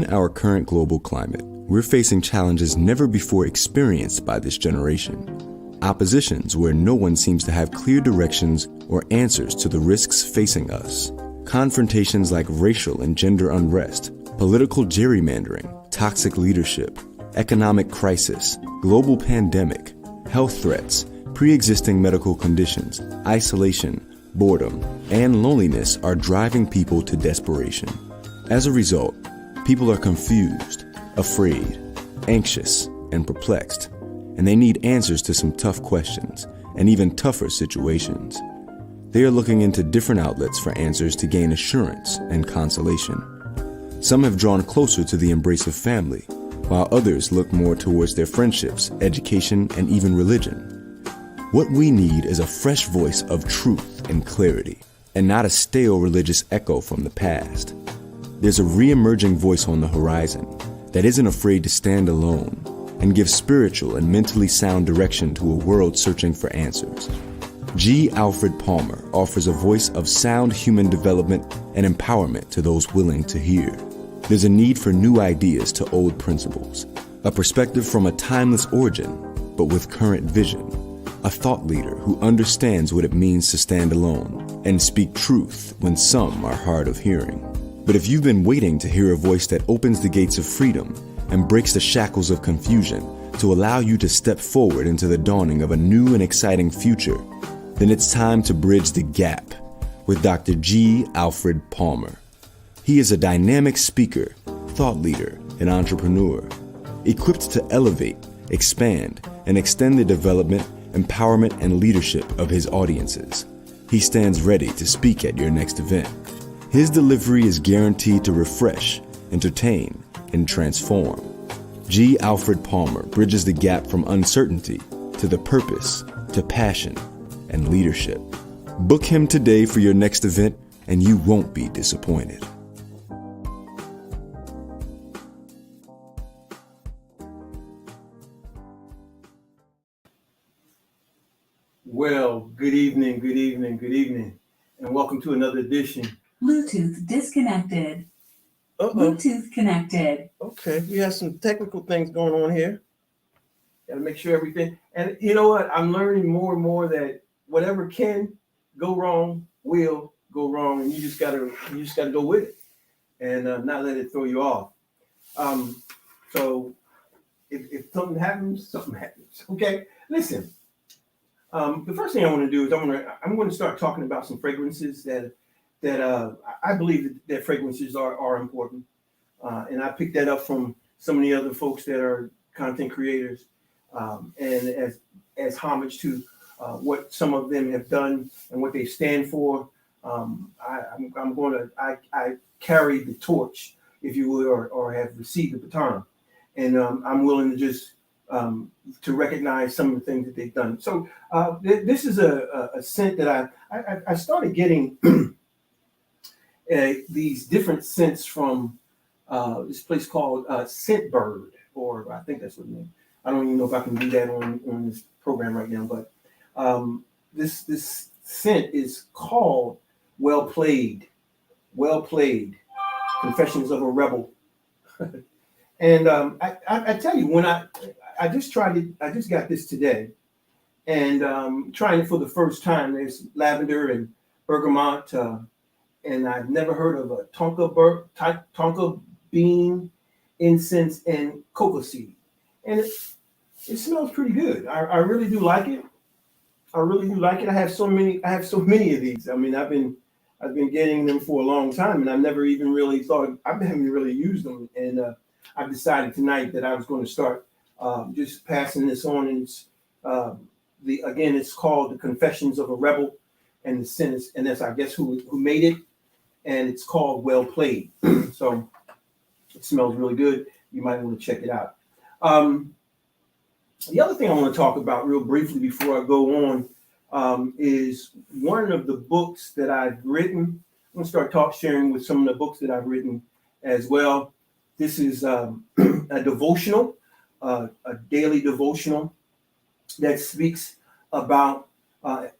In our current global climate, we're facing challenges never before experienced by this generation. Oppositions where no one seems to have clear directions or answers to the risks facing us. Confrontations like racial and gender unrest, political gerrymandering, toxic leadership, economic crisis, global pandemic, health threats, pre-existing medical conditions, isolation, boredom, and loneliness are driving people to desperation. As a result, people are confused, afraid, anxious, and perplexed, and they need answers to some tough questions and even tougher situations. They are looking into different outlets for answers to gain assurance and consolation. Some have drawn closer to the embrace of family, while others look more towards their friendships, education, and even religion. What we need is a fresh voice of truth and clarity, and not a stale religious echo from the past. There's a re-emerging voice on the horizon that isn't afraid to stand alone and give spiritual and mentally sound direction to a world searching for answers. G. Alfred Palmer offers a voice of sound human development and empowerment to those willing to hear. There's a need for new ideas to old principles, a perspective from a timeless origin, but with current vision, a thought leader who understands what it means to stand alone and speak truth when some are hard of hearing. But if you've been waiting to hear a voice that opens the gates of freedom and breaks the shackles of confusion to allow you to step forward into the dawning of a new and exciting future, then it's time to bridge the gap with Dr. G. Alfred Palmer. He is a dynamic speaker, thought leader, and entrepreneur, equipped to elevate, expand, and extend the development, empowerment, and leadership of his audiences. He stands ready to speak at your next event. His delivery is guaranteed to refresh, entertain, and transform. G. Alfred Palmer bridges the gap from uncertainty to the purpose, to passion, and leadership. Book him today for your next event, and you won't be disappointed. Well, good evening, and welcome to another edition. Bluetooth disconnected. Uh-oh. Bluetooth connected. Okay, we have some technical things going on here. Got to make sure everything. And you know what? I'm learning more and more that whatever can go wrong will go wrong, and you just gotta go with it and not let it throw you off. So if something happens, something happens. Okay, listen. The first thing I want to do is I'm going to start talking about some fragrances that I believe that fragrances are important, and I picked that up from some of the other folks that are content creators, and as homage to what some of them have done and what they stand for. I carry the torch, if you would, or have received the baton, and I'm willing to just to recognize some of the things that they've done. So this is a scent that I started getting these different scents from this place called Scent Bird, or I think that's what it means. I don't even know if I can do that on this program right now, but this scent is called Well Played. Well Played, Confessions of a Rebel. And I tell you, when I just tried it, I just got this today, and trying it for the first time. There's lavender and bergamot, and I've never heard of a tonka bean, incense, and cocoa seed, and it smells pretty good. I really do like it. I have so many of these. I mean, I've been getting them for a long time, and I've never even really thought I haven't really used them, and I've decided tonight that I was going to start just passing this on. And it's called The Confessions of a Rebel, and the sentence, and that's I guess who made it, and it's called Well Played. So it smells really good. You might want to check it out. The other thing I want to talk about real briefly before I go on is one of the books that I've written. I'm going to start sharing with some of the books that I've written as well. This is a devotional, a daily devotional that speaks about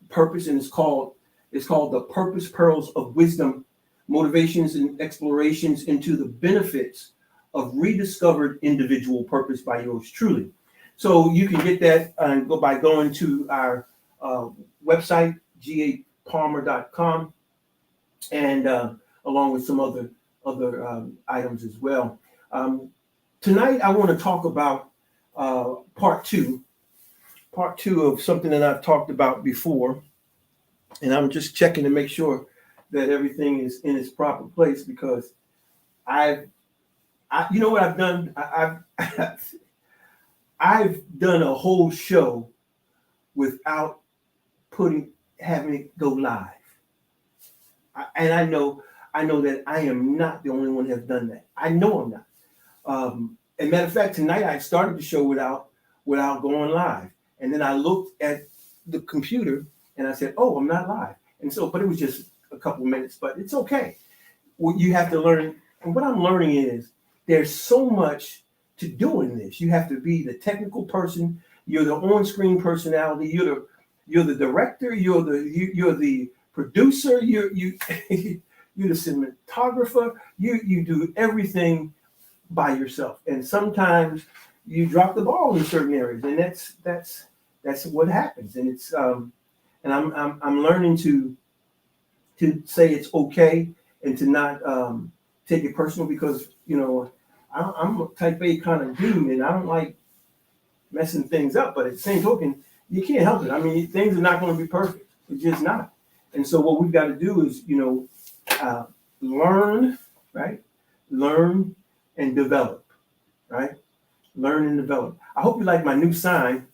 purpose, and it's called The Purpose Pearls of Wisdom: Motivations and Explorations into the Benefits of rediscovered individual purpose by yours truly. So you can get that by going to our website, gapalmer.com, and along with some other items as well. Tonight, I want to talk about part two of something that I've talked about before, and I'm just checking to make sure that everything is in its proper place, because you know what I've done? I've done a whole show without having it go live. And I know that I am not the only one that has done that. I know I'm not. As a matter of fact, tonight I started the show without going live. And then I looked at the computer and I said, oh, I'm not live. And so, but it was just a couple of minutes, but it's okay. What you have to learn, and what I'm learning is there's so much to do in this. You have to be the technical person. You're the on-screen personality. You're the director. You're the producer. You're the cinematographer. You do everything by yourself. And sometimes you drop the ball in certain areas, and that's what happens. And it's and I'm learning to say it's okay and to not take it personal, because I'm a type A kind of dude, and I don't like messing things up. But at the same token, you can't help it. I mean, things are not going to be perfect. It's just not. And so what we've got to do is, learn, right? Learn and develop, right? Learn and develop. I hope you like my new sign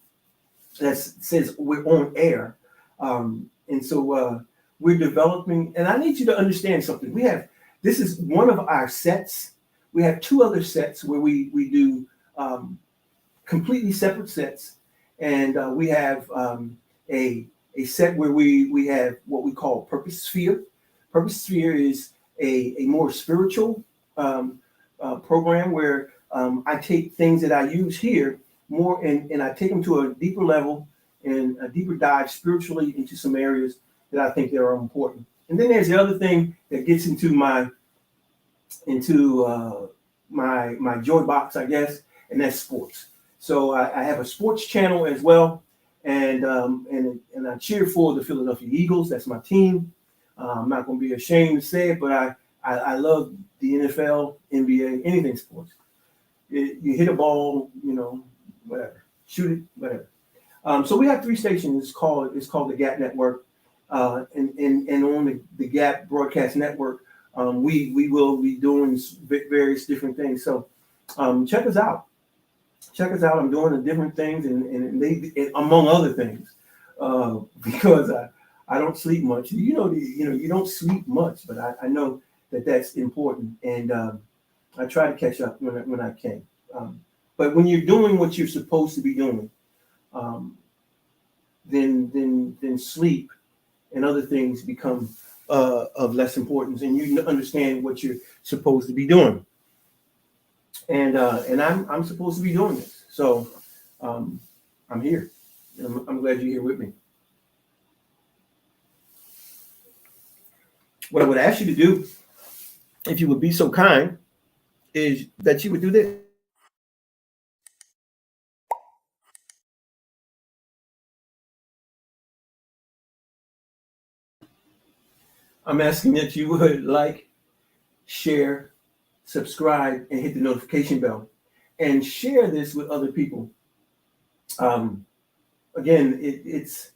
that says we're on air. And so we're developing, and I need you to understand something. This is one of our sets. We have two other sets where we do completely separate sets, and we have a set where we have what we call Purpose Sphere. Purpose Sphere is a more spiritual program where I take things that I use here more and I take them to a deeper level and a deeper dive spiritually into some areas that I think that are important. And then there's the other thing that gets into my joy box, I guess, and that's sports. So I have a sports channel as well, and I cheer for the Philadelphia Eagles. That's my team. I'm not going to be ashamed to say it, but I love the NFL, NBA, anything sports. You hit a ball, whatever, shoot it, whatever. So we have three stations. It's called the Gap Network, and on the Gap Broadcast Network, we will be doing various different things. So check us out. Check us out. I'm doing the different things, and among other things, because I don't sleep much. You don't sleep much, but I know that that's important, and I try to catch up when I can. But when you're doing what you're supposed to be doing, then sleep and other things become of less importance, and you understand what you're supposed to be doing. And I'm supposed to be doing this, so I'm here. I'm glad you're here with me. What I would ask you to do, if you would be so kind, is that you would do this. I'm asking that you would like, share, subscribe, and hit the notification bell, and share this with other people. Again, it's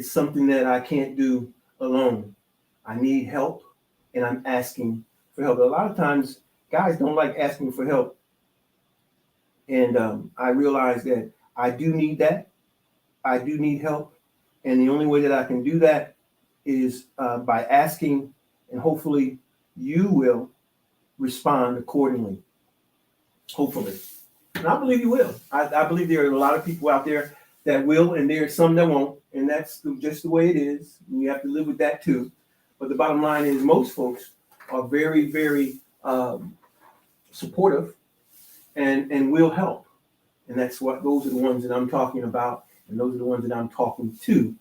something that I can't do alone. I need help, and I'm asking for help. A lot of times, guys don't like asking for help, and I realize that I do need that. I do need help, and the only way that I can do that is by asking, and hopefully you will respond accordingly. Hopefully. And I believe you will. I believe there are a lot of people out there that will, and there are some that won't, and that's just the way it is. You have to live with that too. But the bottom line is most folks are very, very supportive and will help. And those are the ones that I'm talking about, and those are the ones that I'm talking to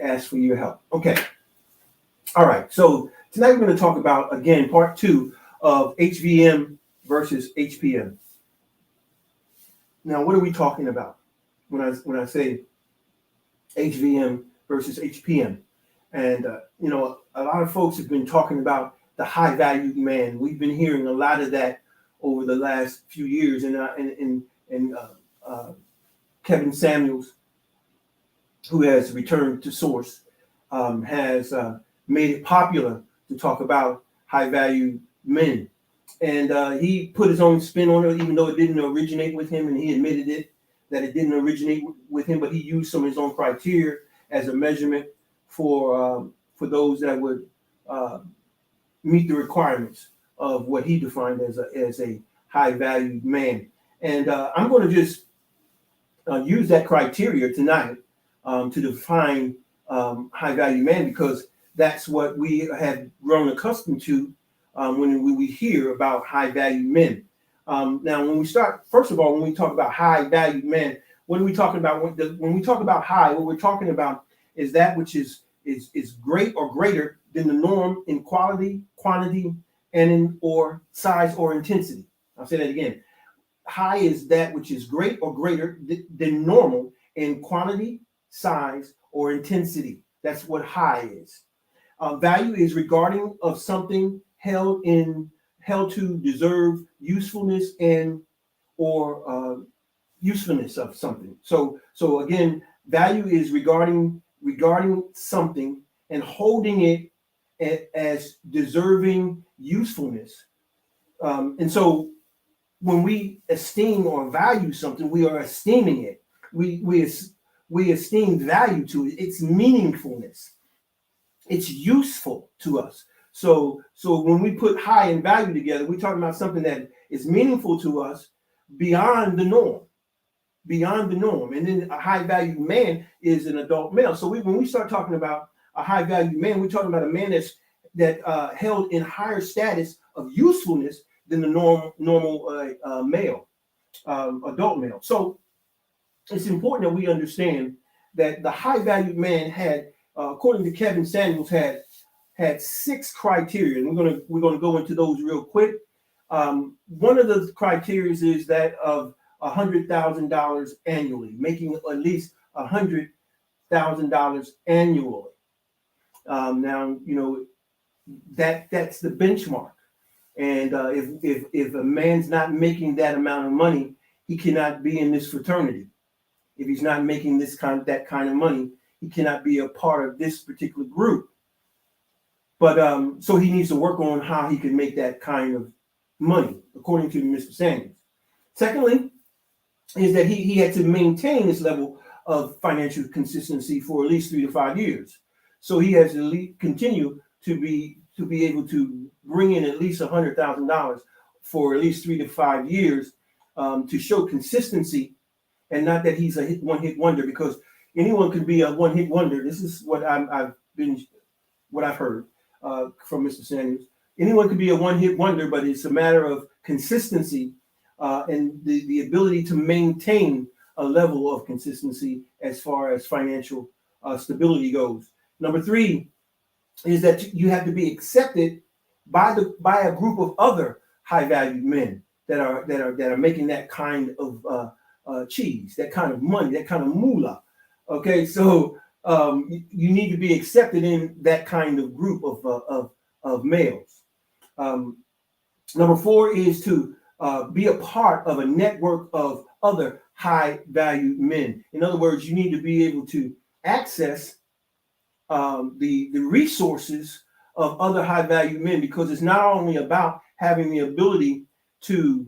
ask for your help. Okay. All right. So tonight we're going to talk about, again, part 2 of HVM versus HPM. Now, what are we talking about when I say HVM versus HPM? And a lot of folks have been talking about the high value man. We've been hearing a lot of that over the last few years, and Kevin Samuels, who has returned to source, has made it popular to talk about high value men. And he put his own spin on it, even though it didn't originate with him, and he admitted that it didn't originate with him, but he used some of his own criteria as a measurement for those that would meet the requirements of what he defined as a high value man. And I'm going to just use that criteria tonight to define high value man, because that's what we have grown accustomed to when we hear about high value men. Now, when we start, first of all, when we talk about high value men, what are we talking about? When we talk about high, what we're talking about is that which is great or greater than the norm in quality, quantity, and in or size or intensity. I'll say that again. High is that which is great or greater than normal in quantity, size, or intensity. That's what high is. Value is regarding of something held to deserve usefulness and or usefulness of something. So again, value is regarding something and holding it as deserving usefulness. And so when we esteem or value something, we are esteeming it. We esteem value to it. Its meaningfulness. It's useful to us. So when we put high and value together, we're talking about something that is meaningful to us beyond the norm. And then a high value man is an adult male. So when we start talking about a high value man, we're talking about a man that held in higher status of usefulness than the normal male, adult male. So it's important that we understand that the high value man had, according to Kevin Samuels, had 6 criteria, and we're gonna go into those real quick. One of the criteria is that of $100,000 annually, making at least $100,000 annually. Now that's the benchmark, and if a man's not making that amount of money, he cannot be in this fraternity. If he's not making that kind of money, he cannot be a part of this particular group. But so he needs to work on how he can make that kind of money, according to Mr. Sanders. Secondly, is that he had to maintain this level of financial consistency for at least 3 to 5 years. So he has to continue to be able to bring in at least $100,000 for at least 3 to 5 years to show consistency, and not that he's a one-hit wonder, because anyone can be a one-hit wonder. This is what I've heard from Mr. Sanders. Anyone can be a one-hit wonder, but it's a matter of consistency and the ability to maintain a level of consistency as far as financial stability goes. Number 3 is that you have to be accepted by a group of other high-valued men that are making that kind of cheese, that kind of money, that kind of moolah. Okay, so you need to be accepted in that kind of group of males. Number 4 is to be a part of a network of other high-value men. In other words, you need to be able to access the resources of other high-value men, because it's not only about having the ability to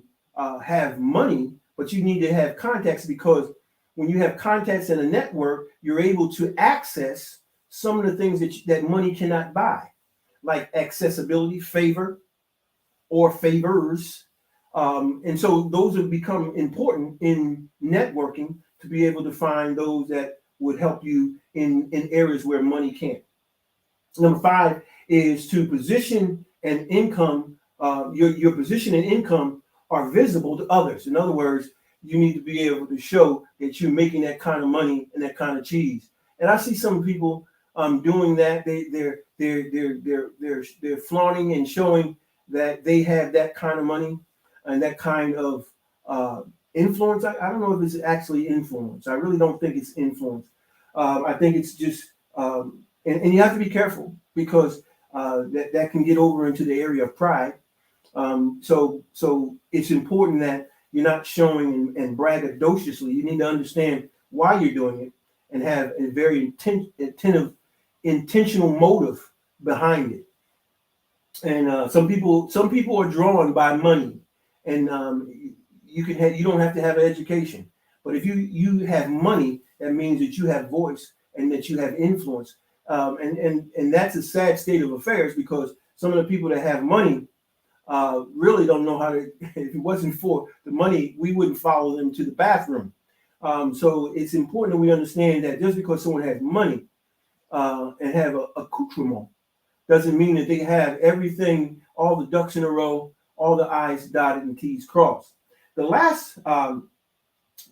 have money, but you need to have contacts, because when you have contacts in a network, you're able to access some of the things that money cannot buy, like accessibility, favor, or favors. And so those have become important in networking, to be able to find those that would help you in areas where money can't. Number 5 is to position and income. Your position and income are visible to others. In other words, you need to be able to show that you're making that kind of money and that kind of cheese. And I see some people doing that. They're flaunting and showing that they have that kind of money. and that kind of influence. I don't know if it's actually influence. I really don't think it's influence. I think it's just, and you have to be careful because that can get over into the area of pride. So it's important that you're not showing and braggadociously. You need to understand why you're doing it and have a very intentional motive behind it. And some people are drawn by money, and you don't have to have an education, but if you have money, that means that you have voice and that you have influence, and that's a sad state of affairs because some of the people that have money really don't know how to. If it wasn't for the money, we wouldn't follow them to the bathroom. So it's important that we understand that just because someone has money and have a accoutrement doesn't mean that they have everything, all the ducks in a row, all the I's dotted and T's crossed. The last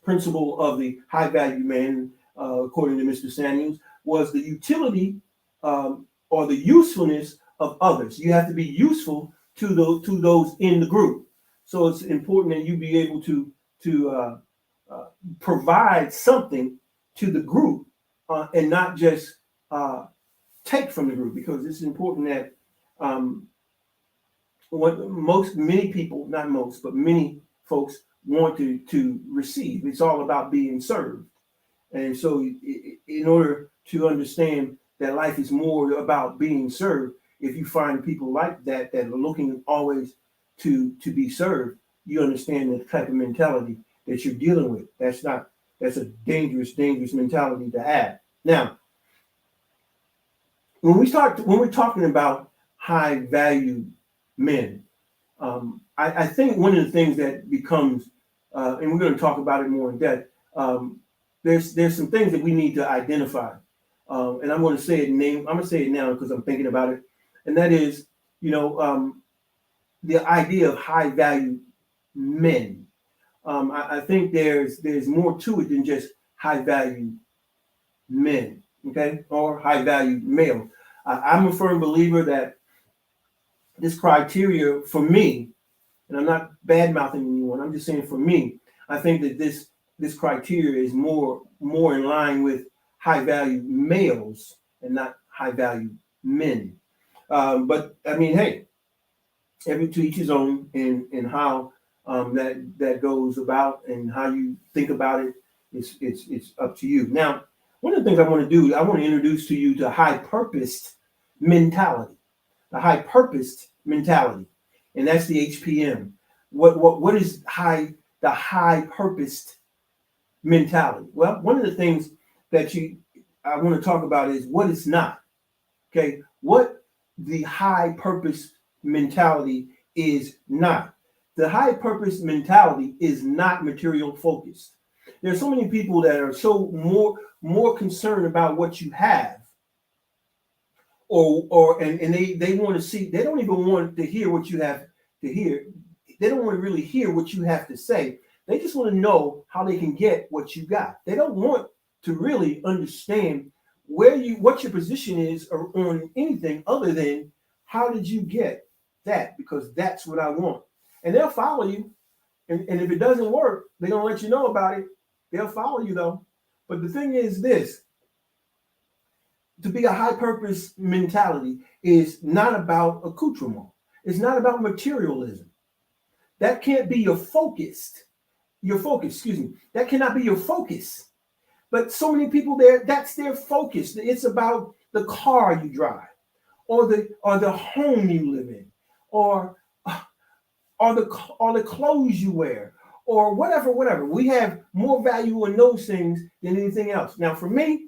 principle of the high value man, according to Mr. Samuels, was the utility or the usefulness of others. You have to be useful to those in the group. So it's important that you be able to provide something to the group and not just take from the group, because it's important that many people, not most, but many folks want to receive. It's all about being served. And so in order to understand that life is more about being served, if you find people like that are looking always to be served, you understand the type of mentality that you're dealing with. That's a dangerous mentality to have. Now, when we're talking about high value men, I think one of the things that becomes, and we're going to talk about it more in depth, there's some things that we need to identify, and I'm going to say it now because I'm thinking about it, and that is, the idea of high value men. I think there's more to it than just high value men, okay, or high value male. I'm a firm believer that this criteria for me, and I'm not bad mouthing anyone, I'm just saying for me, I think that this criteria is more in line with high value males and not high value men. But I mean, hey, every to each his own in how that goes about and how you think about it. It's up to you. Now, one of the things I want to do, I want to introduce to you the high purposed mentality. The high purposed mentality, and that's the HPM. What is the high purposed mentality? Well, one of the things that I want to talk about is what it's not. Okay, what the high purpose mentality is not. The high purpose mentality is not material focused. There's so many people that are so more concerned about what you have, and they want to see. They don't even want to hear what you have to hear. They don't want to really hear what you have to say. They just want to know how they can get what you got. They don't want to really understand what your position is on anything other than how did you get that, because that's what I want. And they'll follow you. And if it doesn't work, they're going to let you know about it. They'll follow you though. But the thing is this, to be a high purpose mentality is not about accoutrement. It's not about materialism. That can't be your focus. That cannot be your focus. But so many people that's their focus. It's about the car you drive, or the home you live in, or the clothes you wear, or whatever. We have more value in those things than anything else. Now, for me,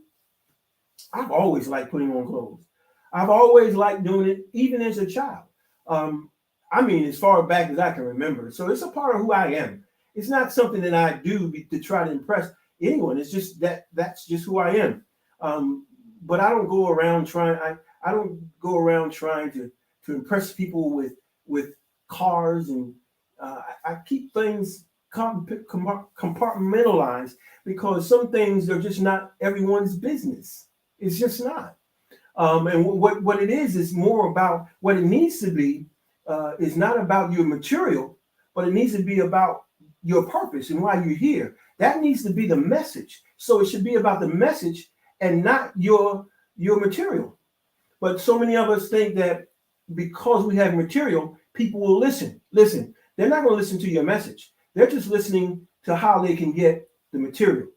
I've always liked putting on clothes. I've always liked doing it, even as a child. I mean, as far back as I can remember. So it's a part of who I am. It's not something that I do to try to impress anyone. It's just that's just who I am. But I don't go around trying. I don't go around trying to impress people with cars, and I keep things compartmentalized, because some things are just not everyone's business. It's just not. And what it is more about what it needs to be. Is not about your material, but it needs to be about your purpose and why you're here. That needs to be the message. So it should be about the message and not your material. But so many of us think that because we have material, people will listen. Listen, they're not going to listen to your message. They're just listening to how they can get the material.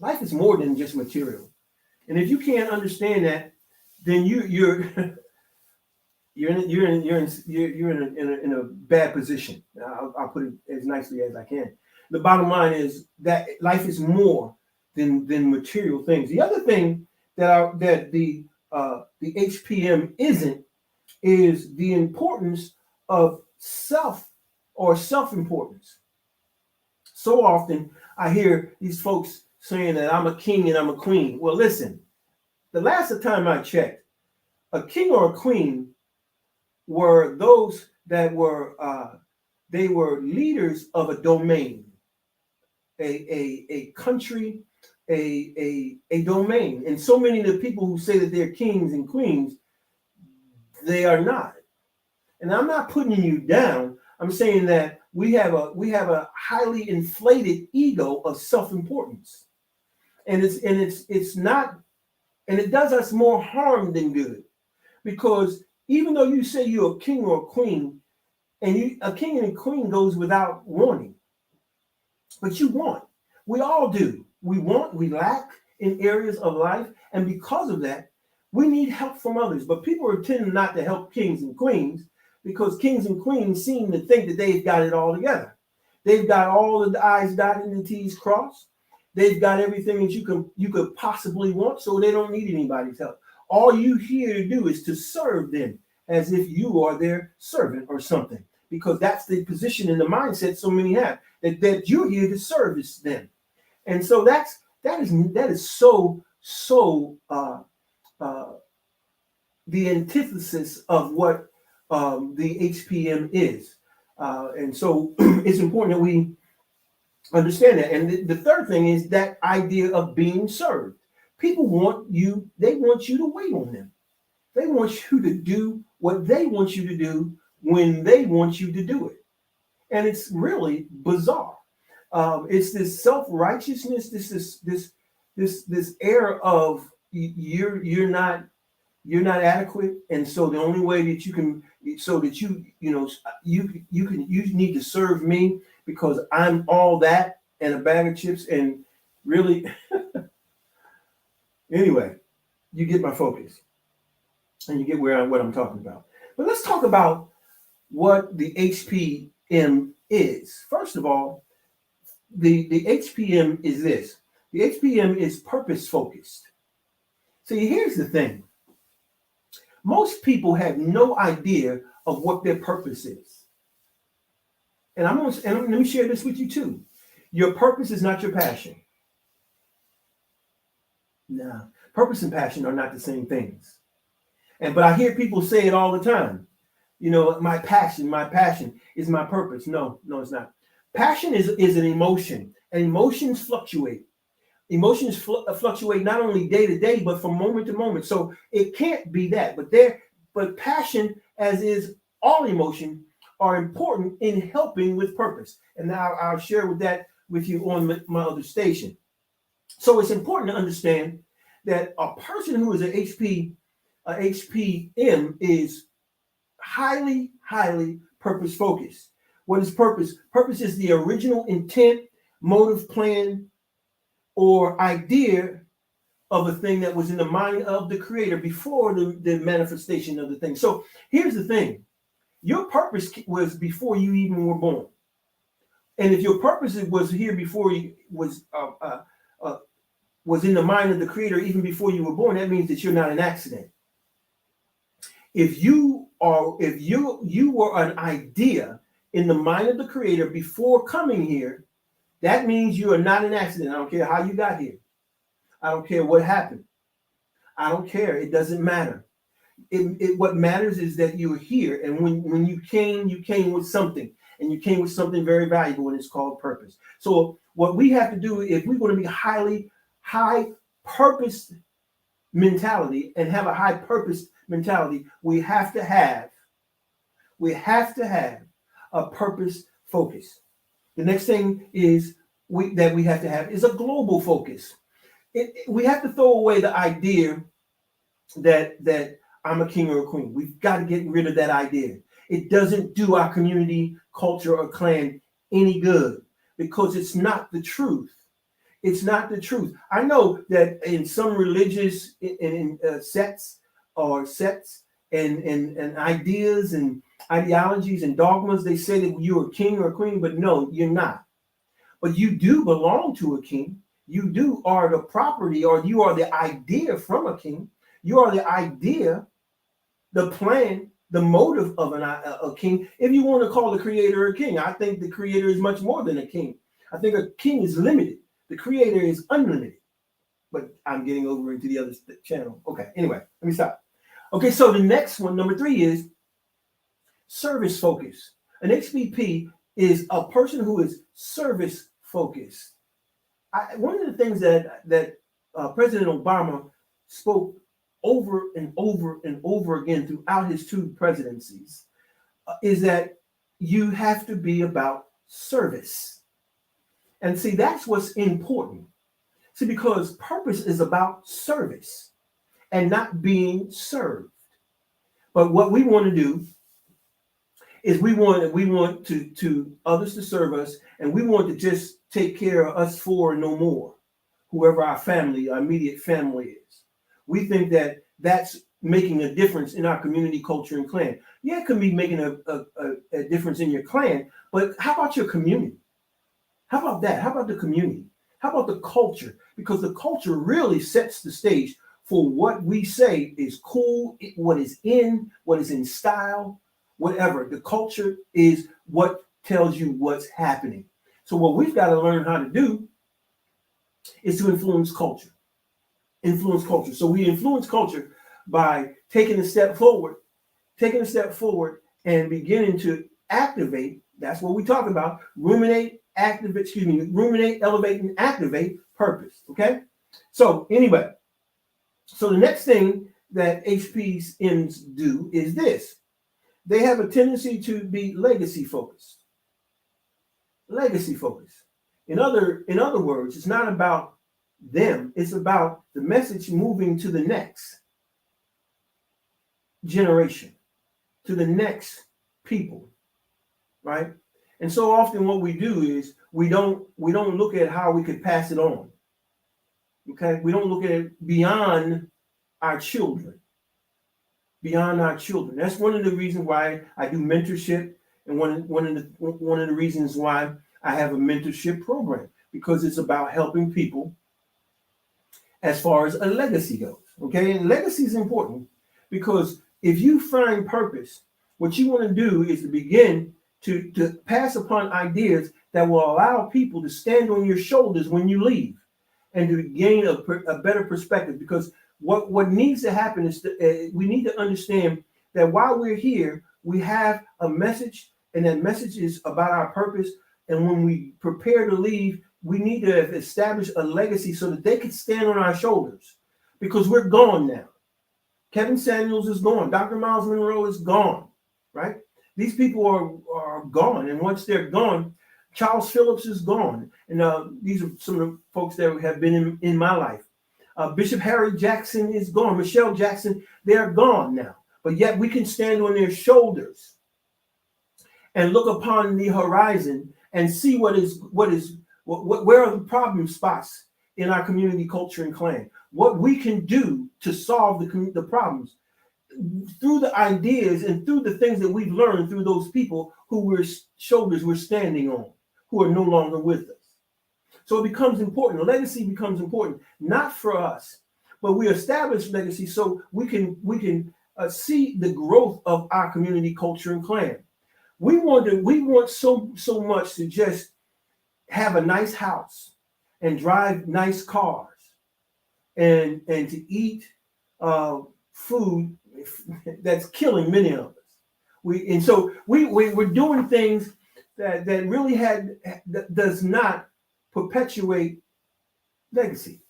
Life is more than just material. And if you can't understand that, then you're in a bad position. I'll put it as nicely as I can. The bottom line is that life is more than material things. The other thing that the HPM isn't is the importance of self-importance. So often I hear these folks saying that I'm a king and I'm a queen. Well, listen, the last time I checked, a king or a queen were those that were they were leaders of a domain, a country, a domain. And so many of the people who say that they're kings and queens, they are not. And I'm not putting you down. I'm saying that we have a highly inflated ego of self-importance. And it's not, and it does us more harm than good. Because even though you say you're a king or a queen, and a king and a queen goes without warning, but you want. We all do. We want, we lack in areas of life, and because of that, we need help from others. But people are tending not to help kings and queens because kings and queens seem to think that they've got it all together. They've got all of the I's dotted and the T's crossed. They've got everything that you could possibly want, so they don't need anybody's help. All you here to do is to serve them as if you are their servant or something, because that's the position and the mindset so many have, that you're here to service them. And so that is so the antithesis of what the HPM is. And so it's important that we understand that. And the third thing is that idea of being served. People want you, they want you to wait on them. They want you to do what they want you to do when they want you to do it. And it's really bizarre. It's this self-righteousness, this air of you're not adequate, and so the only way that you can, so that you need to serve me because I'm all that and a bag of chips, and really anyway, you get my focus and you get what I'm talking about. But let's talk about what the HPM is. First of all, the HPM is this. The HPM is purpose focused. See, here's the thing. Most people have no idea of what their purpose is. And let me share this with you too. Your purpose is not your passion. No, purpose and passion are not the same things. But I hear people say it all the time. You know, my passion is my purpose. No, it's not. Passion is an emotion, and emotions fluctuate. Emotions fluctuate not only day to day, but from moment to moment. So it can't be that. But passion, as is all emotion, are important in helping with purpose. And now I'll share with you on my other station. So it's important to understand that a person who is an HPM is highly purpose focused. What is purpose? Purpose is the original intent, motive, plan, or idea of a thing that was in the mind of the creator before the manifestation of the thing. So here's the thing. Your purpose was before you even were born. And if your purpose was here before you was in the mind of the creator even before you were born, that means that you're not an accident. If you were an idea in the mind of the creator before coming here, that means you are not an accident. I don't care how you got here. I don't care what happened. I don't care. It doesn't matter. What matters is that you're here. And when you came with something, and you came with something very valuable, and it's called purpose. So what we have to do, if we're going to be high purpose mentality and have a high purpose mentality, we have to have a purpose focus. The next thing is that we have to have is a global focus. We have to throw away the idea that I'm a king or a queen. We've got to get rid of that idea. It doesn't do our community, culture, or clan any good because it's not the truth. It's not the truth. I know that in some religious sects and ideas and ideologies and dogmas, they say that you're a king or a queen, but no, you're not. But you do belong to a king. You are the property, or you are the idea from a king. You are the idea, the plan, the motive of a king. If you want to call the creator a king, I think the creator is much more than a king. I think a king is limited. The creator is unlimited. But I'm getting over into the other channel. Okay, anyway, let me stop. Okay, so the next one, number 3, is service focus. An HPP is a person who is service focused. One of the things that President Obama spoke over and over and over again throughout his 2 presidencies is that you have to be about service. And see, that's what's important. See, because purpose is about service and not being served. But what we want to do is we want to others to serve us, and we want to just take care of us 4 and no more, whoever our family, our immediate family is. We think that that's making a difference in our community, culture, and clan. Yeah, it can be making a difference in your clan, but how about your community? How about that? How about the community? How about the culture? Because the culture really sets the stage for what we say is cool, what is in style, whatever. The culture is what tells you what's happening. So what we've got to learn how to do is to influence culture. Influence culture. So we influence culture by taking a step forward and beginning to activate. That's what we talk about. Ruminate, elevate, and activate purpose. Okay. So anyway, so the next thing that HPMs do is this. They have a tendency to be legacy focused. Legacy focused. In other words, it's not about them. It's about the message moving to the next generation, to the next people, right? And so often what we do is we don't look at how we could pass it on. Okay, we don't look at it beyond our children. Beyond our children. That's one of the reasons why I do mentorship, and one of the reasons why I have a mentorship program, because it's about helping people as far as a legacy goes. Okay, and legacy is important because if you find purpose, what you want to do is to begin to pass upon ideas that will allow people to stand on your shoulders when you leave, and to gain a better perspective. Because what needs to happen is we need to understand that while we're here, we have a message, and that message is about our purpose. And when we prepare to leave, we need to establish a legacy so that they can stand on our shoulders, because we're gone now. Kevin Samuels is gone. Dr. Miles Monroe is gone, right? These people are gone. And once they're gone, Charles Phillips is gone. And these are some of the folks that have been in my life. Bishop Harry Jackson is gone. Michelle Jackson, they're gone now. But yet we can stand on their shoulders and look upon the horizon and see where are the problem spots in our community, culture, and clan. What we can do to solve the problems through the ideas and through the things that we've learned through those people shoulders we're standing on, who are no longer with us. So it becomes important. Legacy becomes important, not for us, but we establish legacy so we can see the growth of our community, culture, and clan. We want so much to just have a nice house and drive nice cars and to eat food that's killing many of us. We're doing things that really that does not perpetuate legacy.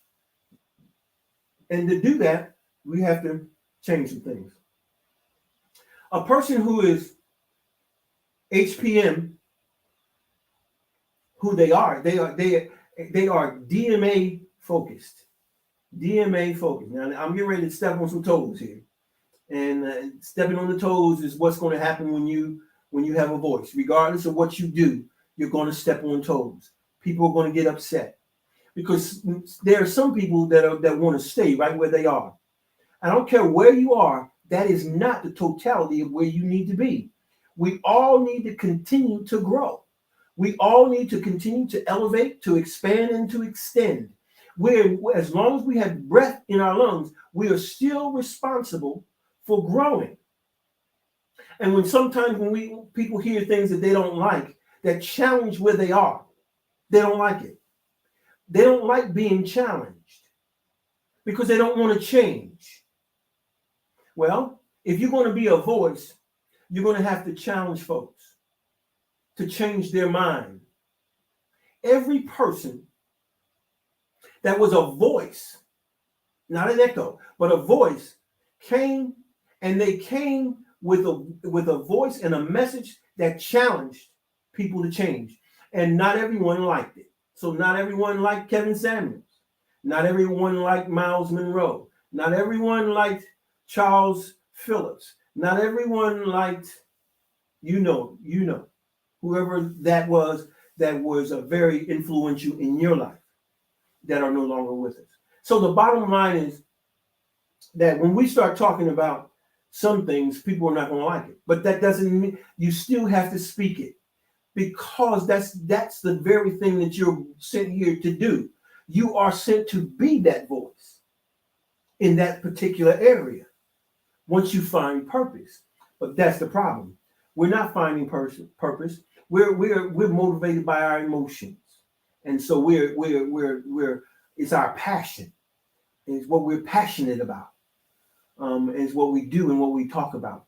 And to do that, we have to change some things. A person who is HPM who they are. They are DMA focused. DMA focused. Now I'm getting ready to step on some toes here, and stepping on the toes is what's going to happen when you have a voice. Regardless of what you do, you're going to step on toes. People are going to get upset because there are some people that want to stay right where they are. I don't care where you are. That is not the totality of where you need to be. We all need to continue to grow. We all need to continue to elevate, to expand, and to extend. As long as we have breath in our lungs, we are still responsible for growing. And sometimes people hear things that they don't like, that challenge where they are, they don't like it. They don't like being challenged because they don't want to change. Well, if you're going to be a voice, you're going to have to challenge folks to change their mind. Every person that was a voice, not an echo, but a voice, came, and they came with a voice and a message that challenged people to change. And not everyone liked it. So not everyone liked Kevin Samuels. Not everyone liked Miles Monroe. Not everyone liked Charles Phillips. Not everyone liked, whoever that was a very influential in your life, that are no longer with us. So the bottom line is that when we start talking about some things, people are not going to like it. But that doesn't mean you still have to speak it, because that's the very thing that you're sent here to do. You are sent to be that voice in that particular area once you find purpose. But that's the problem. We're not finding purpose. We're motivated by our emotions. And so we're it's our passion. It's what we're passionate about. It's what we do and what we talk about.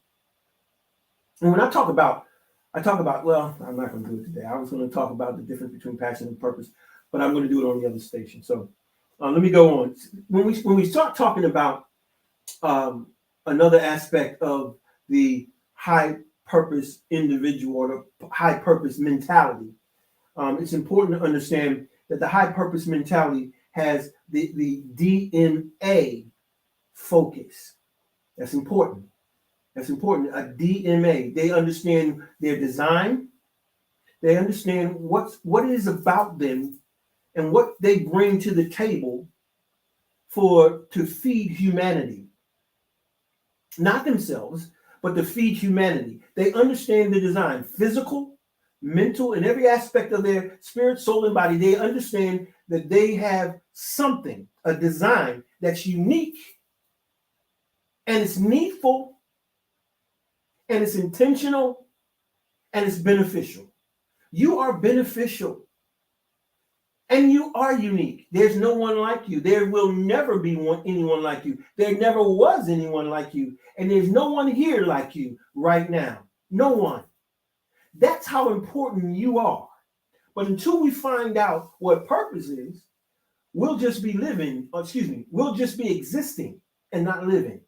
And when I talk about, well, I'm not going to do it today. I was going to talk about the difference between passion and purpose, but I'm going to do it on the other station. So let me go on. When we start talking about another aspect of the high purpose individual or the high purpose mentality, it's important to understand that the high purpose mentality has the DMA focus. That's important. That's important. A DMA. They understand their design. They understand what it is about them and what they bring to the table to feed humanity. Not themselves, but to feed humanity. They understand the design, physical, mental, and every aspect of their spirit, soul, and body. They understand that they have something, a design that's unique, and it's needful, and it's intentional, and it's beneficial. You are beneficial, and you are unique. There's no one like you. There will never be anyone like you. There never was anyone like you, and there's no one here like you right now. No one. That's how important you are. But until we find out what purpose is, we'll just be we'll just be existing and not living.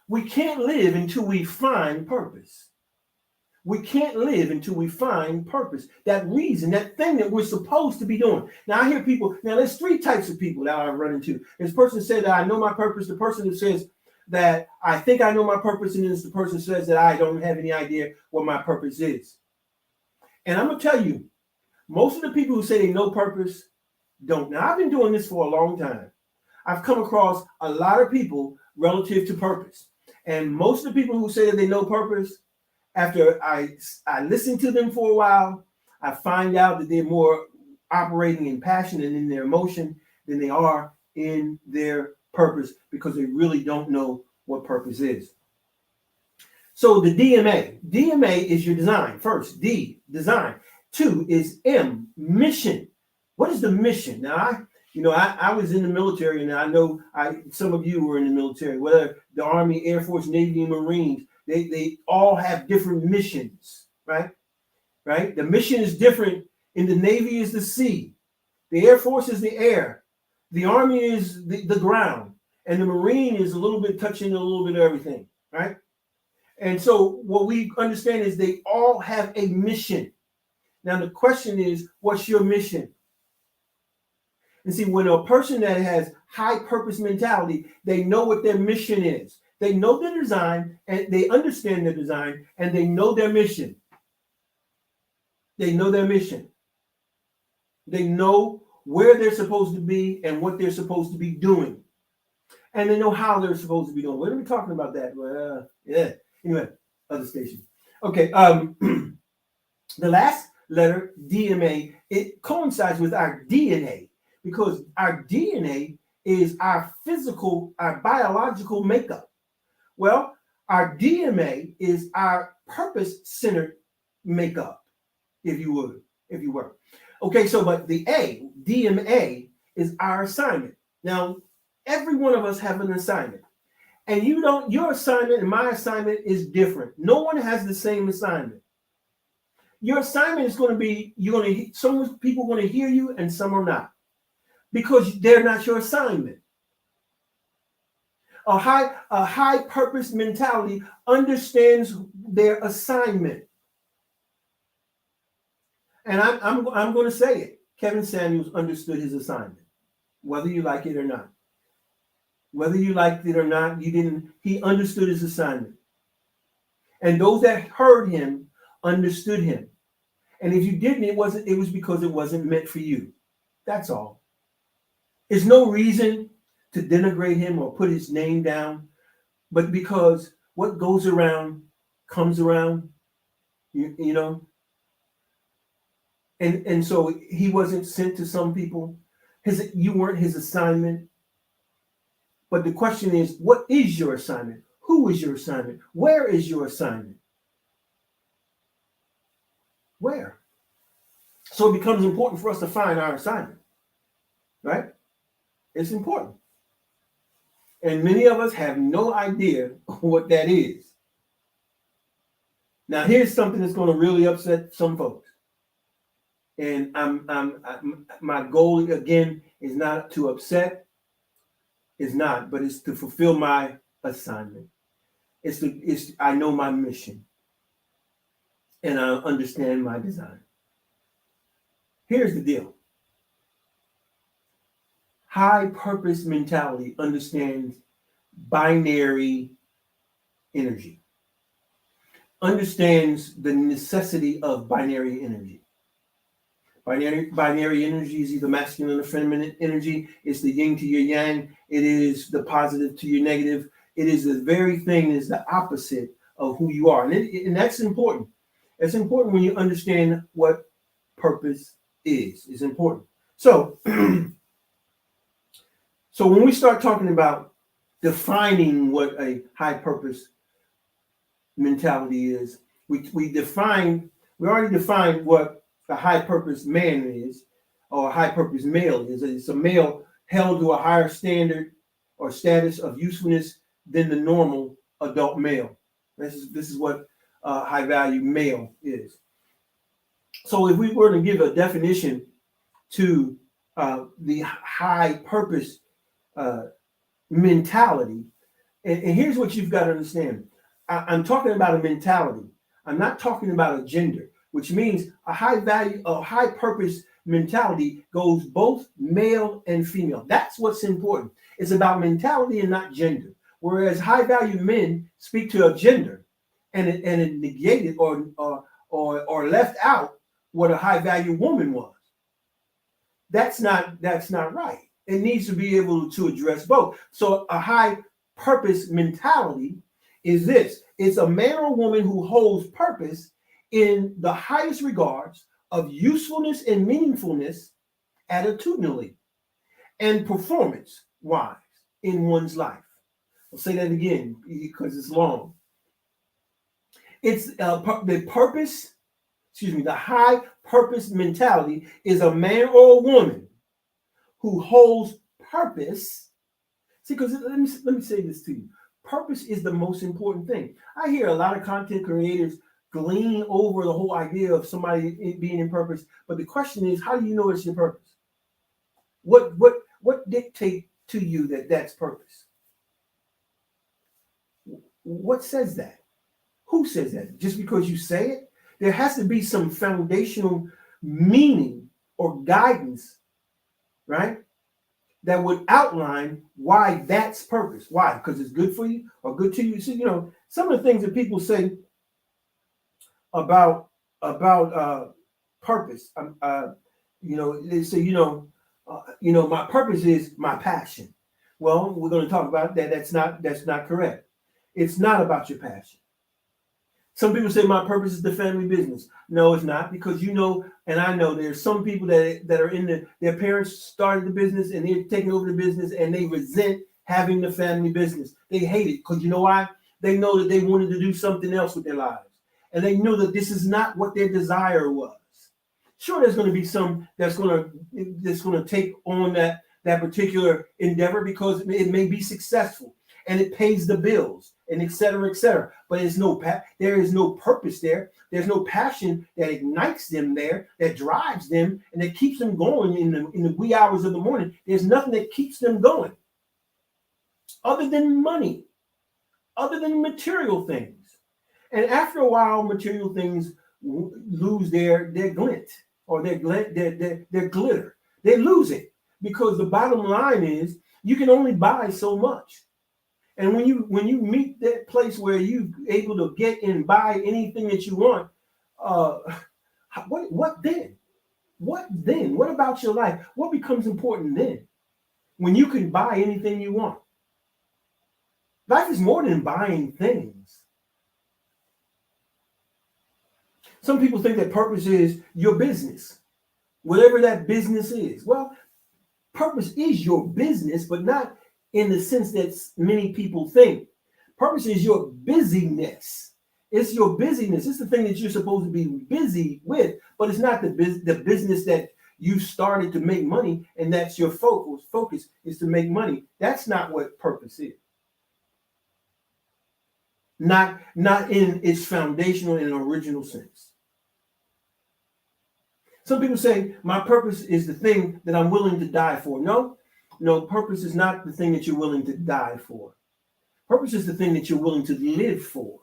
We can't live until we find purpose. We can't live until we find purpose. That reason, that thing that we're supposed to be doing. Now, I hear people, there's three types of people that I've run into. There's the person that said that I know my purpose, the person that says that I think I know my purpose, and then there's the person that says that I don't have any idea what my purpose is. And I'm going to tell you, most of the people who say they know purpose don't. Now, I've been doing this for a long time. I've come across a lot of people relative to purpose. And most of the people who say that they know purpose, after I listen to them for a while, I find out that they're more operating in passion and in their emotion than they are in their purpose, because they really don't know what purpose is. So the DMA is your design. First, D, design. 2 is M, mission. What is the mission? Now, I was in the military, and I know some of you were in the military, whether the Army, Air Force, Navy, and Marines. They all have different missions, right? Right? The mission is different. In the Navy is the sea. The Air Force is the air. The Army is the ground. And the Marine is a little bit touching a little bit of everything, right? And so what we understand is they all have a mission. Now the question is, what's your mission? And see, when a person that has high purpose mentality, they know what their mission is. They know the design and they understand the design and they know their mission. They know their mission. They know where they're supposed to be and what they're supposed to be doing. And they know how they're supposed to be doing. What are we talking about that? Well, yeah. Anyway, other station. Okay. The last letter, DMA, it coincides with our DNA because our DNA is our physical, our biological makeup. Well, our DMA is our purpose-centered makeup, if you were. Okay, so but the A, DMA, is our assignment. Now, every one of us have an assignment. And your assignment and my assignment is different. No one has the same assignment. Your assignment is going to be, some people are going to hear you and some are not. Because they're not your assignment. A high purpose mentality understands their assignment. And I'm going to say it. Kevin Samuels understood his assignment, whether you like it or not. Whether you liked it or not, he understood his assignment. And those that heard him understood him. And if you didn't, it was because it wasn't meant for you. That's all. There's no reason to denigrate him or put his name down, but because what goes around comes around, you know. And so he wasn't sent to some people. You weren't his assignment. But the question is, what is your assignment? Who is your assignment? Where is your assignment? Where? So it becomes important for us to find our assignment, right? It's important. And many of us have no idea what that is. Now, here's something that's going to really upset some folks. And my goal, again, is not to upset. It's not, but it's to fulfill my assignment. I know my mission. And I understand my design. Here's the deal. High purpose mentality understands binary energy. Understands the necessity of binary energy. Binary energy is either masculine or feminine energy. It's the yin to your yang. It is the positive to your negative. It is the very thing that is the opposite of who you are. And that's important. It's important when you understand what purpose is. It's important. So, so when we start talking about defining what a high purpose mentality is, we already defined what a high purpose man is, or a high purpose male is. It's a male held to a higher standard or status of usefulness than the normal adult male. This is what high value male is. So if we were to give a definition to the high purpose mentality, and here's what you've got to understand. I'm talking about a mentality. I'm not talking about a gender, which means a high purpose mentality goes both male and female. That's what's important. It's about mentality and not gender. Whereas high value men speak to a gender and it negated or left out what a high value woman was. That's not right. It needs to be able to address both. So a high purpose mentality is this. It's a man or woman who holds purpose in the highest regards of usefulness and meaningfulness attitudinally and performance-wise in one's life. I'll say that again because it's long. It's the high purpose mentality is a man or a woman who holds purpose. See, because let me say this to you. Purpose is the most important thing. I hear a lot of content creators glean over the whole idea of somebody being in purpose, but the question is, how do you know it's your purpose? What dictates to you that that's purpose? What says that? Who says that? Just because you say it? there has to be some foundational meaning or guidance, right? That would outline why that's purpose. Why? Because it's good for you or good to you. So, some of the things that people say about purpose. They say, my purpose is my passion. Well, we're going to talk about that. That's not correct. It's not about your passion. Some people say my purpose is the family business. No, it's not, because and I know there's some people that are their parents started the business and they're taking over the business and they resent having the family business. They hate it because you know why? They know that they wanted to do something else with their lives. And they know that this is not what their desire was. Sure, there's going to be some that's going to take on that particular endeavor because it may be successful and it pays the bills and et cetera, et cetera. But there is no purpose there. There's no passion that ignites them there, that drives them, and that keeps them going in the wee hours of the morning. There's nothing that keeps them going other than money, other than material things. And after a while, material things lose their glint or their glitter. They lose it because the bottom line is you can only buy so much. And when you meet that place where you're able to get and buy anything that you want, what then? What then? What about your life? What becomes important then? When you can buy anything you want. Life is more than buying things. Some people think that purpose is your business, whatever that business is. Well, purpose is your business, but not in the sense that many people think. Purpose is your busyness. It's your busyness. It's the thing that you're supposed to be busy with, but it's not the business that you started to make money, and that's your focus. Focus is to make money. That's not what purpose is. Not in its foundational and original sense. Some people say my purpose is the thing that I'm willing to die for. No, purpose is not the thing that you're willing to die for. Purpose is the thing that you're willing to live for.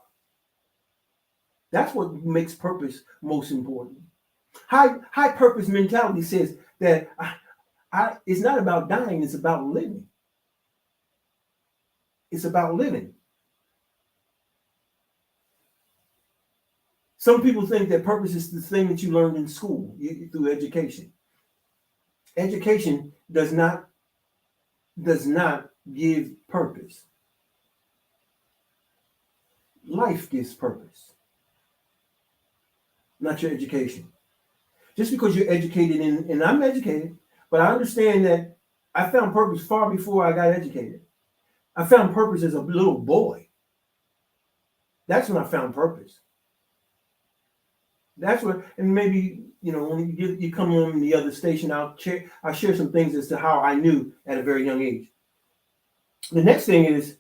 That's what makes purpose most important. High purpose mentality says that it's not about dying, it's about living. It's about living. Some people think that purpose is the thing that you learned in school through education. Education does not give purpose. Life gives purpose, not your education. Just because you're educated and I'm educated, but I understand that I found purpose far before I got educated. I found purpose as a little boy. That's when I found purpose. That's what, and maybe, when you come on the other station, I'll share some things as to how I knew at a very young age. The next thing is,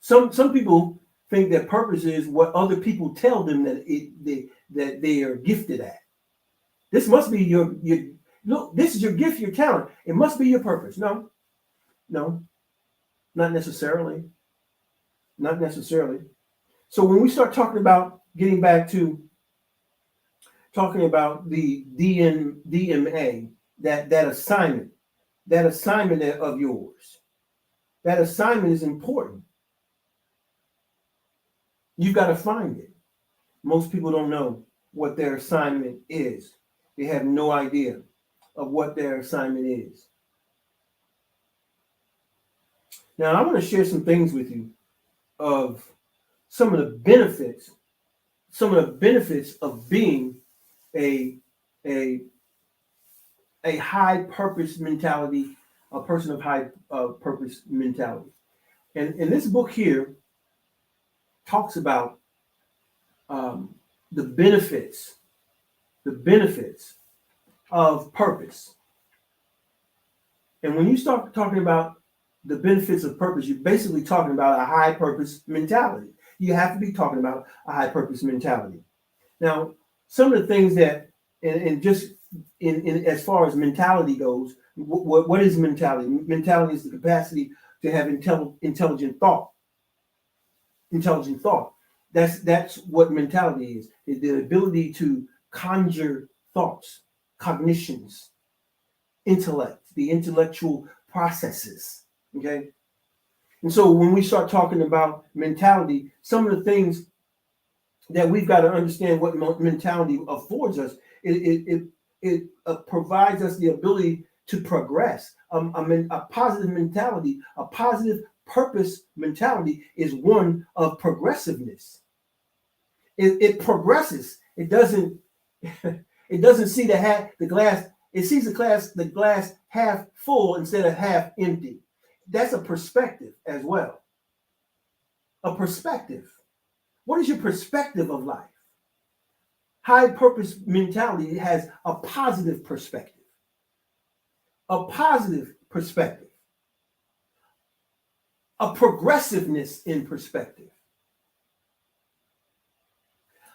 some people think that purpose is what other people tell them that they are gifted at. This must be your look. This is your gift, your talent. It must be your purpose. No, not necessarily. Not necessarily. So when we start talking about getting back to talking about the DMA, that assignment of yours, that assignment is important. You've got to find it. Most people don't know what their assignment is. They have no idea of what their assignment is. Now, I want to share some things with you of some of the benefits of being a high purpose mentality, a person of high purpose mentality. And this book here talks about the benefits of purpose. And when you start talking about the benefits of purpose, you're basically talking about a high purpose mentality. You have to be talking about a high purpose mentality. Now, some of the things that, and just in as far as mentality goes, what is mentality? Mentality is the capacity to have intelligent thought. Intelligent thought. That's what mentality is the ability to conjure thoughts, cognitions, intellect, the intellectual processes. Okay. And so when we start talking about mentality, some of the things that we've got to understand what mentality affords us, it provides us the ability to progress. A positive mentality, a positive purpose mentality is one of progressiveness. It progresses. It doesn't it doesn't see the glass. It sees the glass half full instead of half empty. That's a perspective as well. A perspective. What is your perspective of life? High purpose mentality has a positive perspective. A positive perspective. A progressiveness in perspective.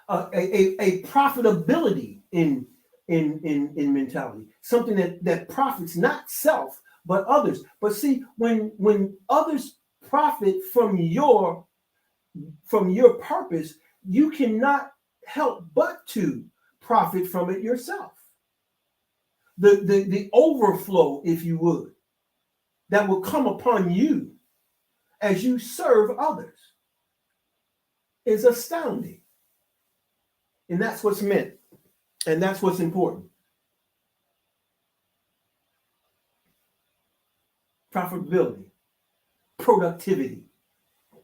A profitability in mentality. Something that profits not self, but others. But see, when others profit from your purpose, you cannot help but to profit from it yourself. The overflow, if you would, that will come upon you as you serve others is astounding. And that's what's meant. And that's what's important. Profitability, productivity.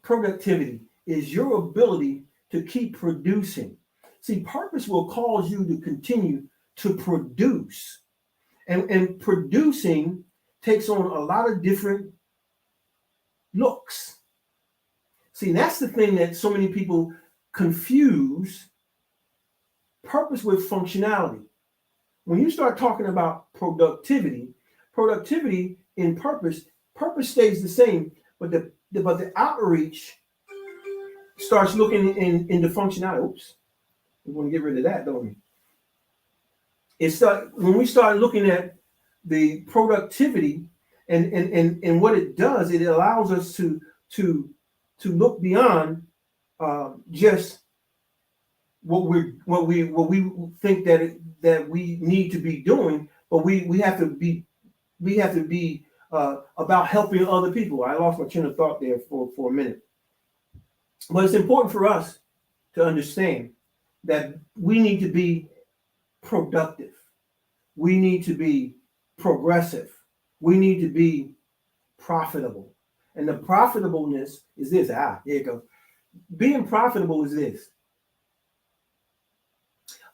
Productivity is your ability to keep producing. See, purpose will cause you to continue to produce. And producing takes on a lot of different looks. See, that's the thing that so many people confuse purpose with functionality. When you start talking about productivity in purpose stays the same, but the outreach starts looking into functionality. Oops, we want to get rid of that, don't we? When we start looking at the productivity and what it does, it allows us to look beyond just what we think that we need to be doing, but we have to be about helping other people. I lost my train of thought there for a minute. But it's important for us to understand that we need to be productive. We need to be progressive. We need to be profitable. And the profitableness is this. Here you go. Being profitable is this.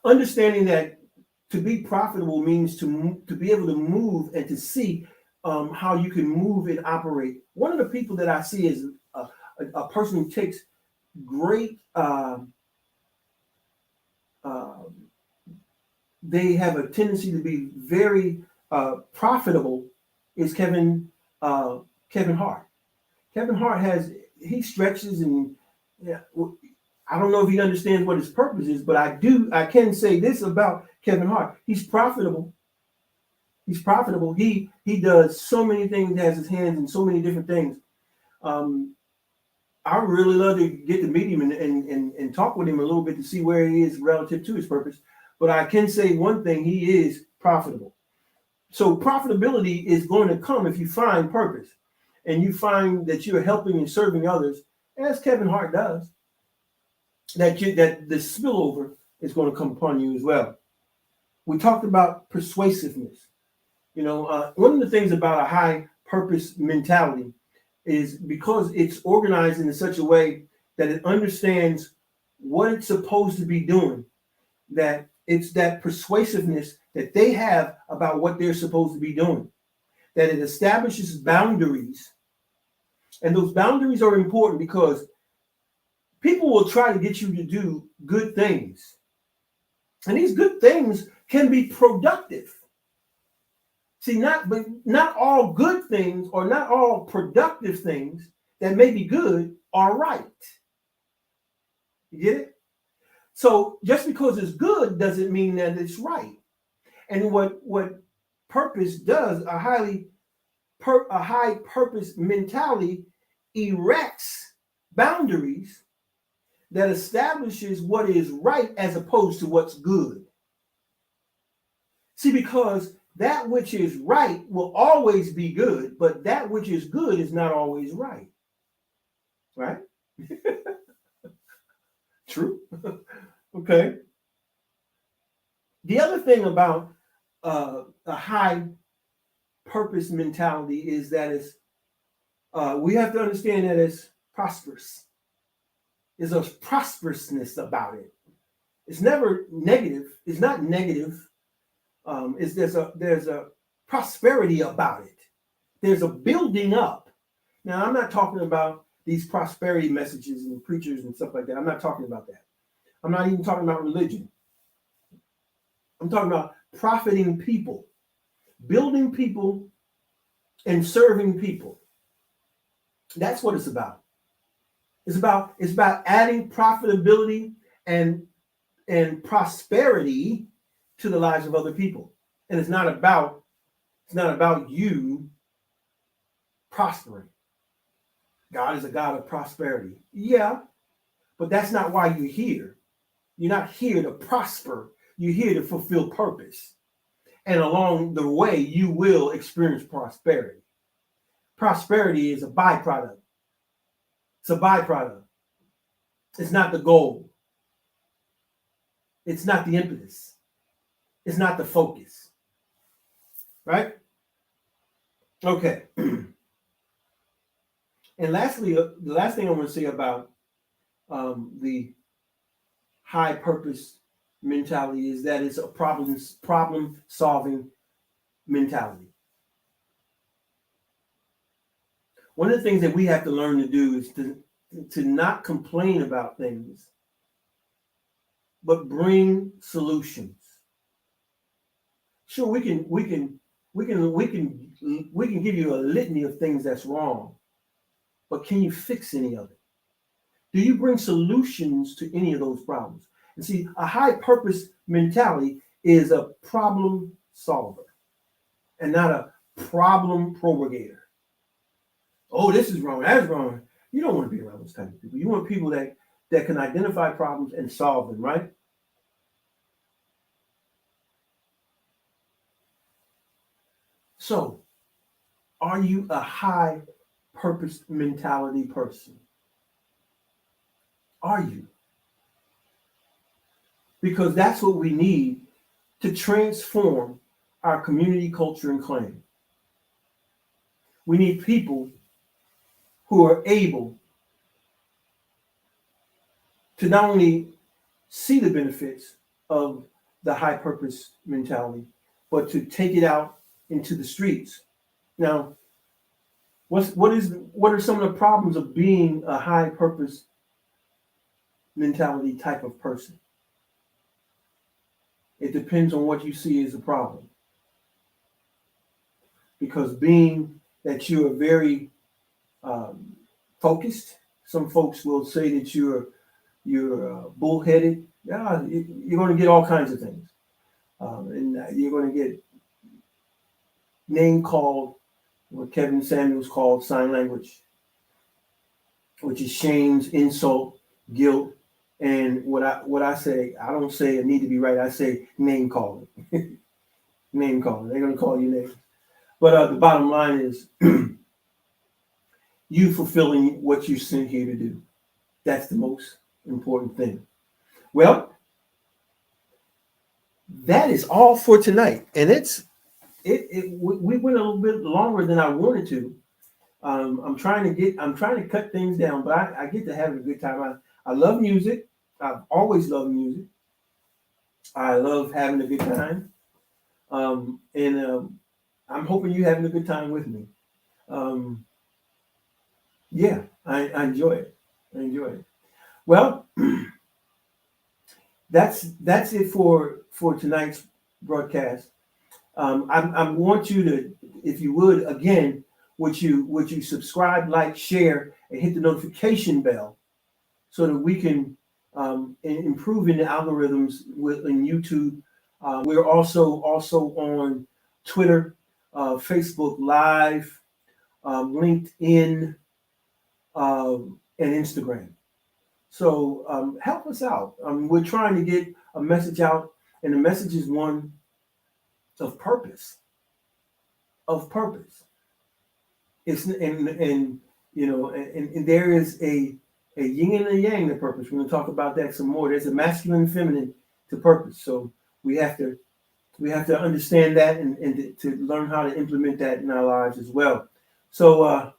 Understanding that to be profitable means to be able to move and to see how you can move and operate. One of the people that I see is a person who takes great, they have a tendency to be very profitable, is Kevin Hart. Kevin Hart he stretches and I don't know if he understands what his purpose is, but I can say this about Kevin Hart. He's profitable. He's profitable. He does so many things, has his hands in so many different things. I would really love to get to meet him and talk with him a little bit to see where he is relative to his purpose. But I can say one thing, he is profitable. So profitability is going to come if you find purpose and you find that you're helping and serving others, as Kevin Hart does, that the spillover is going to come upon you as well. We talked about persuasiveness. One of the things about a high purpose mentality is because it's organized in such a way that it understands what it's supposed to be doing, that it's that persuasiveness that they have about what they're supposed to be doing, that it establishes boundaries. And those boundaries are important because people will try to get you to do good things. And these good things can be productive. See, not all good things or not all productive things that may be good are right. You get it? So just because it's good doesn't mean that it's right. And what purpose does, a high purpose mentality erects boundaries that establishes what is right as opposed to what's good. See, because that which is right will always be good, but that which is good is not always right. Right? True. Okay. The other thing about a high purpose mentality is that it's we have to understand that it's prosperous. There's a prosperousness about it. It's never negative. It's not negative. There's a prosperity about it. There's a building up. Now, I'm not talking about these prosperity messages and preachers and stuff like that. I'm not talking about that. I'm not even talking about religion. I'm talking about profiting people, building people, and serving people. That's what it's about. It's about adding profitability and prosperity to the lives of other people. And it's not about you prospering. God is a God of prosperity. Yeah, but that's not why you're here. You're not here to prosper. You're here to fulfill purpose. And along the way, you will experience prosperity. Prosperity is a byproduct. It's a byproduct. It's not the goal. It's not the impetus. It's not the focus. Right? Okay. And lastly, the last thing I want to say about the high purpose mentality is that it's a problem solving mentality. One of the things that we have to learn to do is to not complain about things, but bring solutions. Sure, we can give you a litany of things that's wrong, but can you fix any of it? Do you bring solutions to any of those problems? And see, a high purpose mentality is a problem solver and not a problem propagator. Oh, this is wrong, that's wrong. You don't want to be around those type of people. You want people that can identify problems and solve them, right? So, are you a high purpose mentality person? Are you? Because that's what we need to transform our community, culture, and clan. We need people who are able to not only see the benefits of the high purpose mentality, but to take it out into the streets. Now, what are some of the problems of being a high purpose mentality type of person? It depends on what you see as a problem. Because being that you are very focused, some folks will say that you're bullheaded. Yeah, you're going to get all kinds of things, and you're going to get name called, what Kevin Samuels called sign language, which is shames, insult, guilt, and what I say. I don't say it need to be right. I say name calling. Name calling. They're going to call you names. But the bottom line is you fulfilling what you're sent here to do. That's the most important thing. Well, that is all for tonight. And we went a little bit longer than I wanted to. I'm trying to cut things down, but I get to have a good time. I love music. I've always loved music. I love having a good time. And I'm hoping you're having a good time with me. Yeah, I enjoy it. I enjoy it. Well, that's it for tonight's broadcast. I want you to, if you would, again, would you subscribe, like, share, and hit the notification bell so that we can improve in the algorithms in YouTube. We're also on Twitter, Facebook Live, LinkedIn, and Instagram. So help us out. We're trying to get a message out, and the message is one of purpose. Of purpose. It's and you know, and there is a yin and a yang to purpose. We're going to talk about that some more. There's a masculine and feminine to purpose. So we have to understand that and to learn how to implement that in our lives as well. So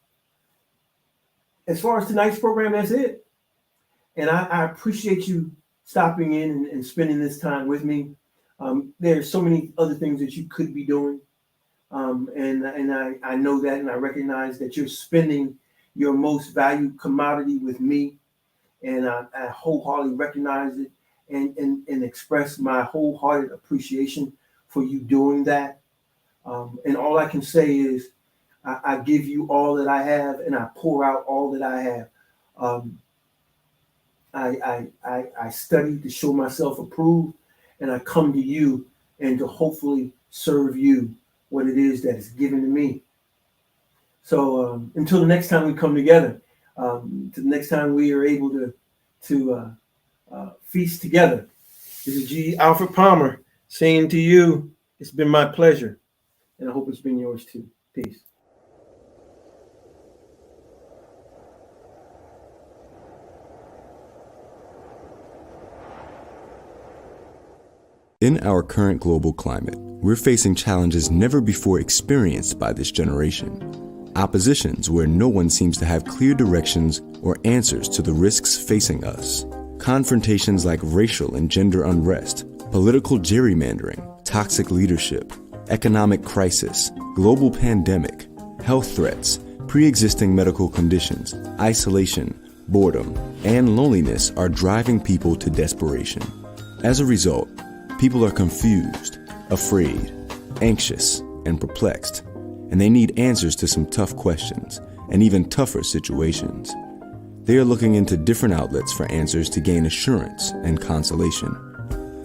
as far as tonight's program, that's it. And I appreciate you stopping in and spending this time with me. There's so many other things that you could be doing. And I know that, and I recognize that you're spending your most valued commodity with me. And I wholeheartedly recognize it and express my wholehearted appreciation for you doing that. And all I can say is I give you all that I have, and I pour out all that I have. I study to show myself approved, and I come to you and to hopefully serve you what it is that is given to me. So until the next time we come together, to the next time we are able to feast together, this is G. Alfred Palmer saying to you, it's been my pleasure, and I hope it's been yours too. Peace. In our current global climate, we're facing challenges never before experienced by this generation. Oppositions where no one seems to have clear directions or answers to the risks facing us. Confrontations like racial and gender unrest, political gerrymandering, toxic leadership, economic crisis, global pandemic, health threats, pre-existing medical conditions, isolation, boredom, and loneliness are driving people to desperation. As a result, people are confused, afraid, anxious, and perplexed, and they need answers to some tough questions and even tougher situations. They are looking into different outlets for answers to gain assurance and consolation.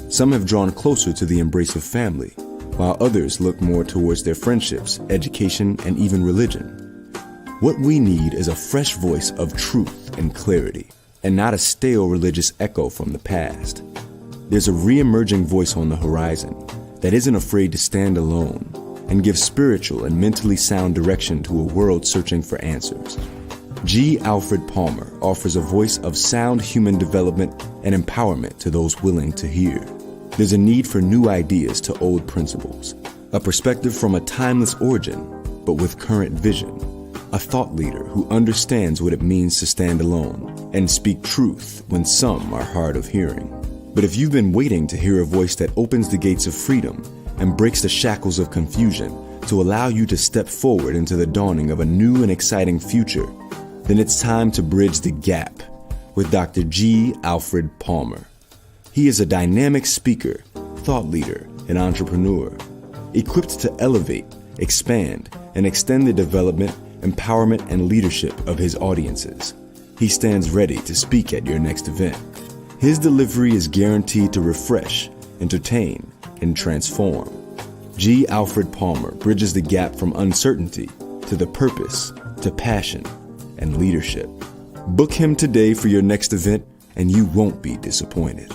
Some have drawn closer to the embrace of family, while others look more towards their friendships, education, and even religion. What we need is a fresh voice of truth and clarity, and not a stale religious echo from the past. There's a re-emerging voice on the horizon that isn't afraid to stand alone and give spiritual and mentally sound direction to a world searching for answers. G. Alfred Palmer offers a voice of sound human development and empowerment to those willing to hear. There's a need for new ideas to old principles, a perspective from a timeless origin, but with current vision, a thought leader who understands what it means to stand alone and speak truth when some are hard of hearing. But if you've been waiting to hear a voice that opens the gates of freedom and breaks the shackles of confusion to allow you to step forward into the dawning of a new and exciting future, then it's time to bridge the gap with Dr. G. Alfred Palmer. He is a dynamic speaker, thought leader, and entrepreneur, equipped to elevate, expand, and extend the development, empowerment, and leadership of his audiences. He stands ready to speak at your next event. His delivery is guaranteed to refresh, entertain, and transform. G. Alfred Palmer bridges the gap from uncertainty to the purpose, to passion, and leadership. Book him today for your next event, and you won't be disappointed.